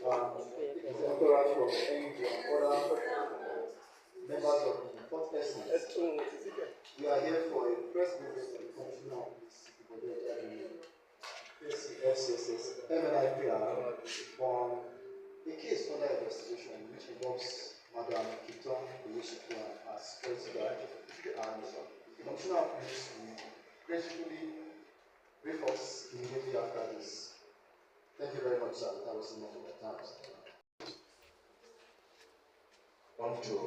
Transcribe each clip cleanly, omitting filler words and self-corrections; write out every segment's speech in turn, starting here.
entourage from NG and other members of the fourth essence. We are here for a press briefing on the Commissioner of FCSS, MNIPR, on a case under investigation which involves Madam Kite, Oyesiku, and her security guard. And the Commissioner of Police will gracefully brief us immediately after this. Thank you very much, sir. That was enough of the time. I want to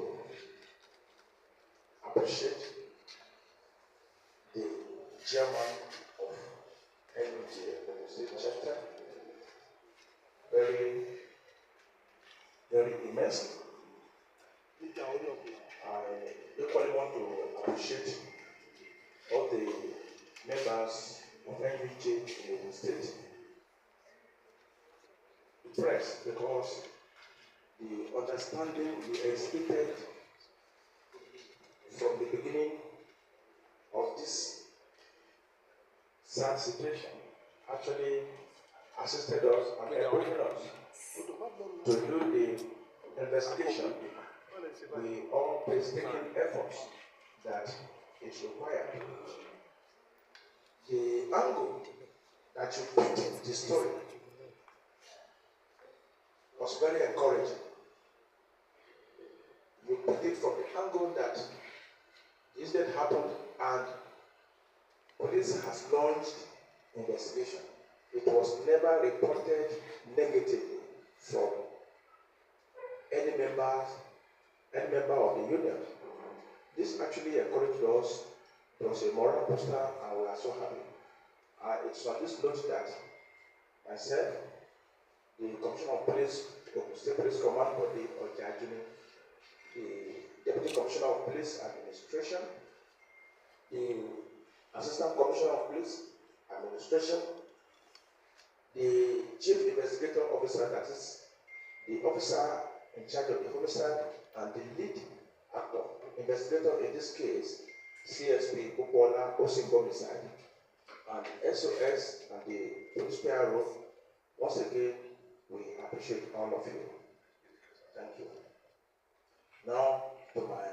appreciate the chairman of NUJ, Ogun State Chapter, very immensely. I equally want to appreciate all the members of NUJ in Ogun State. The press, because the understanding we exhibited from the beginning of this sad situation actually assisted us and encouraged us to do the investigation. We all taking efforts that is required. The angle that you put in the story was very encouraging. You put it from the angle that the incident happened and police has launched investigation. It was never reported negatively from any member of the union. This actually encouraged us. It was a moral booster, and we are so happy. It's on this note that myself, the Commissioner of Police, Ogun State Police Command Body, Ogtv, the Deputy Commissioner of Police Administration, the Assistant Commissioner of Police Administration, the Chief Investigator Officer, that is the officer in charge of the homicide, and the lead actor, investigator in this case, CSP Upola Osing Homicide, and SOS and the Police PRO. Once again, we appreciate all of you. Thank you. Now to my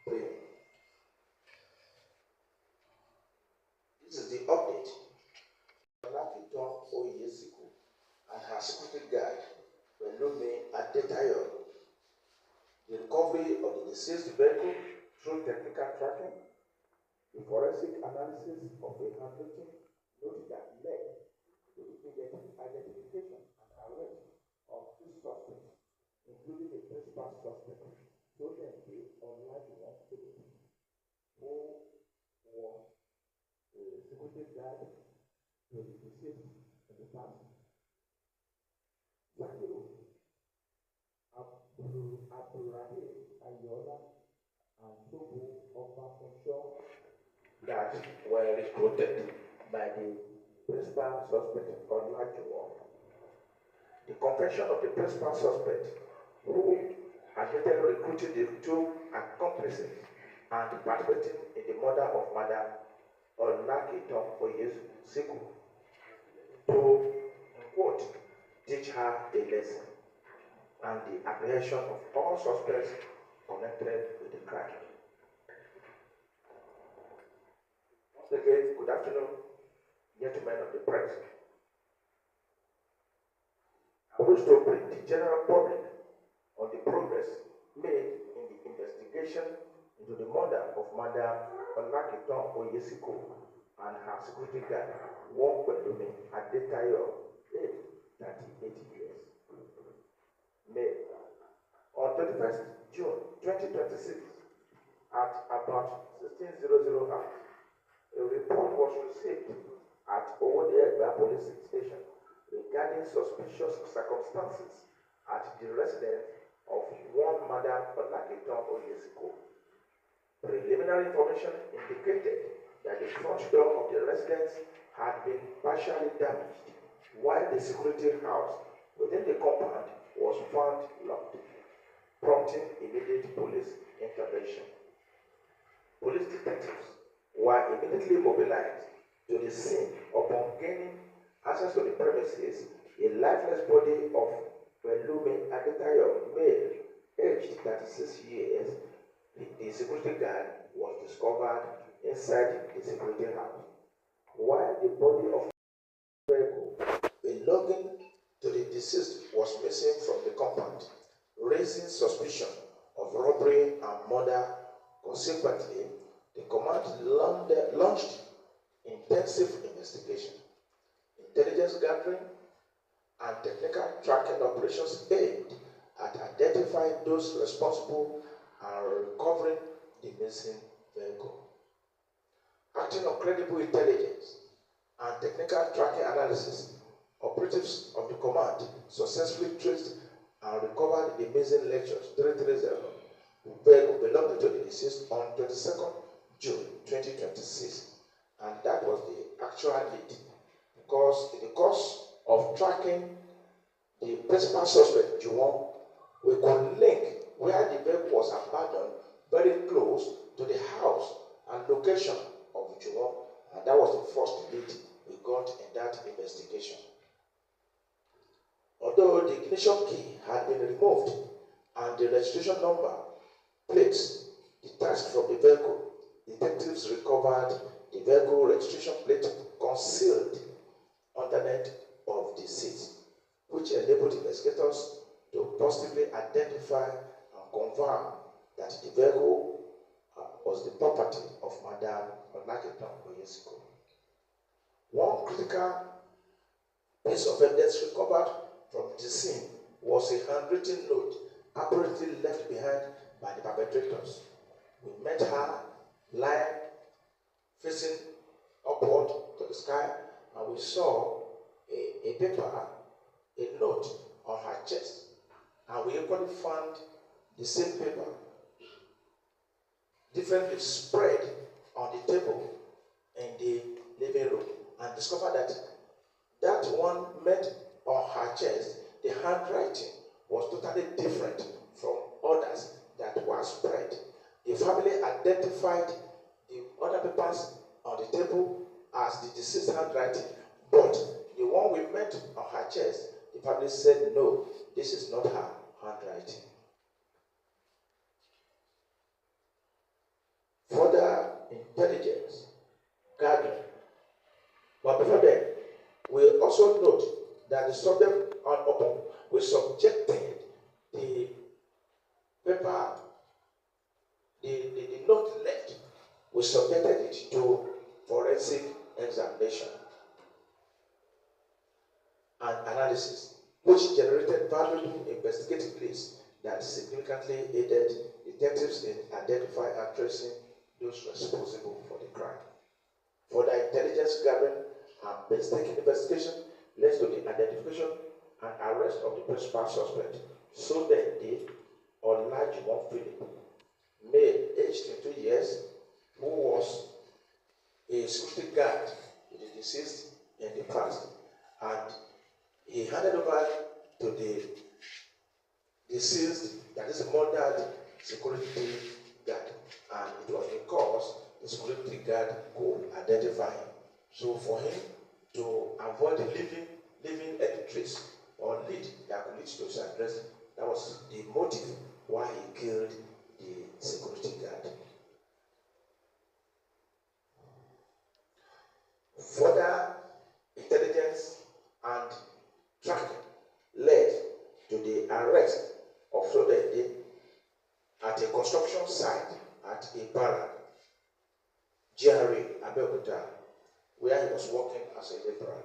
prayer. This is the update. Arábìnrin Oyesiku and her security guard were known at Daràn. The recovery of the deceased vehicle through technical tracking, the forensic analysis of the handwriting noted that led to the identification and arrest of two suspects, including the principal suspect, so that the Ọlọpa who was a security guard to the deceased in the past. And Togo of that were recruited by the principal suspect Ogtv. The confession of the principal suspect, who admitted recruiting the two accomplices and participating in the murder of Madam Oyesiku, to quote, teach her a lesson, and the apprehension of all suspects connected with the crime. Once again, good afternoon, gentlemen of the press. I wish to brief the general public on the progress made in the investigation into the murder of Madam Oyesiku and her security guard, at Daràn, aged 38 years. On 31st June 2026, at about 16:00 hours, a report was received at Ogtv police station regarding suspicious circumstances at the residence of one Madam Oyesiku. Preliminary information indicated that the front door of the residence had been partially damaged, while the security house within the compound was found locked, prompting immediate police intervention. Police detectives were immediately mobilized to the scene upon gaining access to the premises a lifeless body of Pelumi Adetayo, male, aged 36 years, the security guard was discovered inside the security house, while the body of vehicle belonging to the deceased was missing from the compound, raising suspicion of robbery and murder. Consequently, the command launched intensive investigation, intelligence gathering, and technical tracking operations aimed at identifying those responsible and recovering the missing vehicle. Acting on credible intelligence and technical tracking analysis, operatives of the command successfully traced and recovered the missing Lexus 330 vehicle belonging to the deceased on 22nd June 2026, and that was the actual lead, because in the course of tracking the principal suspect, Juwon, we could link where the vehicle was abandoned very close to the house and location of Juwon, and that was the first lead we got in that investigation. Although the ignition key had been removed and the registration number plates detached from the vehicle, detectives recovered the vehicle registration plate concealed underneath of the seat, which enabled investigators to positively identify and confirm that the vehicle was the property of Madam Oyesiku. One critical piece of evidence recovered from the scene was a handwritten note apparently left behind by the perpetrators. We met her lying facing upward to the sky, and we saw a paper, a note on her chest, and we equally found the same paper differently spread on the table in the living room, and discovered that that one met on her chest, the handwriting was totally different from others that were spread. The family identified the other papers on the table as the deceased handwriting, but the one we met on her chest, the family said, no, this is not her handwriting. Further intelligence gathering. But before then, we also note that the subject on Ogun, we subjected the paper, the note left, we subjected it to forensic examination and analysis, which generated valuable investigative leads that significantly aided detectives in identifying and tracing those responsible for the crime. Further intelligence gathering and painstaking investigation led to the identification and arrest of the principal suspect, so that the Olajuwon Philip, male, aged 22 years, who was a security guard to the deceased in the past, and he handed over to the deceased, that is a murdered security guard, and it was because the security guard could identify him. So for him to avoid leaving any trace or lead that could lead to his arrest, that was the motive why he killed the security guard. Further intelligence and tracking led to the arrest of Flodende at a construction site at Daràn, GRA, Abeokuta, where he was working as a laborer.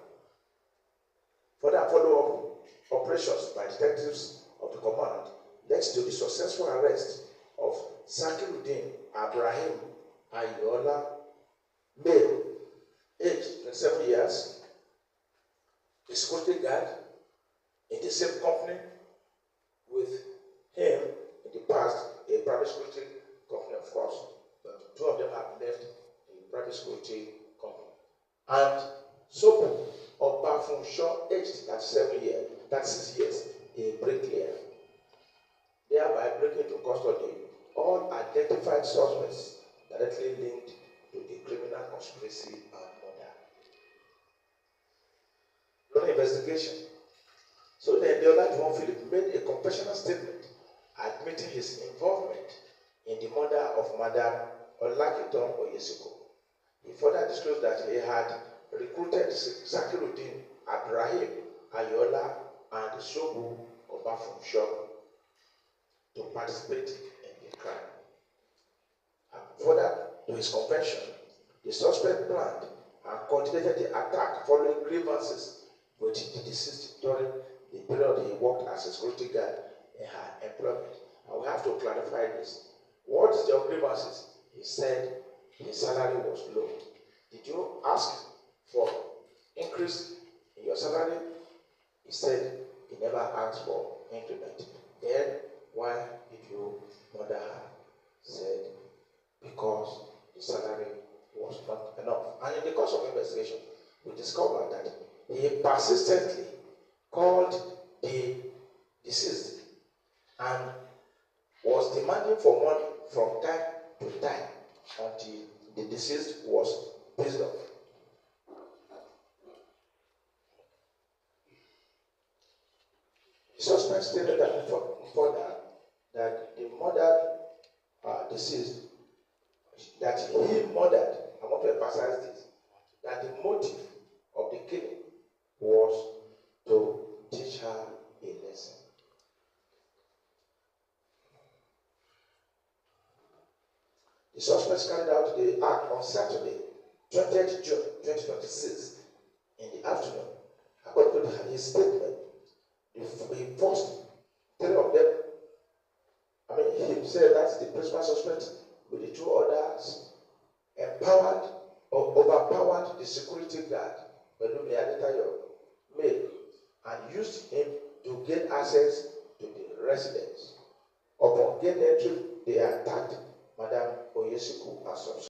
Further follow-up operations by detectives of the command led to the successful arrest of Sakiruddin Abrahim Ayola, male, aged 27 years, a security guard in the same company with him in the past, a private security company, of course, but two of them have left the private security company. And Sopo Obafunsho, aged 36 years, a bricklayer, thereby bringing to custody all identified suspects directly linked to the criminal conspiracy and murder. During investigation, So then the other John Philip made a compassionate statement admitting his involvement in the murder of Madam Oyesiku. He further disclosed that he had recruited Zakiruddin Abrahim Ayola and Shobu Obafumsho to participate in the crime. And further to his confession, the suspect planned and coordinated the attack following grievances with the deceased during the period he worked as a security guard in her employment. And we have to clarify this. What is the grievances? He said his salary was low. Did you ask for increase in your salary? He said he never asked for increment. Then why did you murder her? He said because the salary was not enough. And in the course of investigation, we discovered that he persistently called the deceased and was demanding for money from time to time until the deceased was pissed off. The suspect stated that further that the murdered deceased, that he murdered, I want to emphasize this, that the motive of the killing was to teach her a lesson. The suspects carried out the act on Saturday, 20th June 2026, in the afternoon. According to his statement, the first three of them, he said that's the principal suspect with the two others, empowered or overpowered the security guard, Belumi Adetayo, male, and used him to gain access to the residence. Upon gaining entry, they attacked Madam Oyesiku and some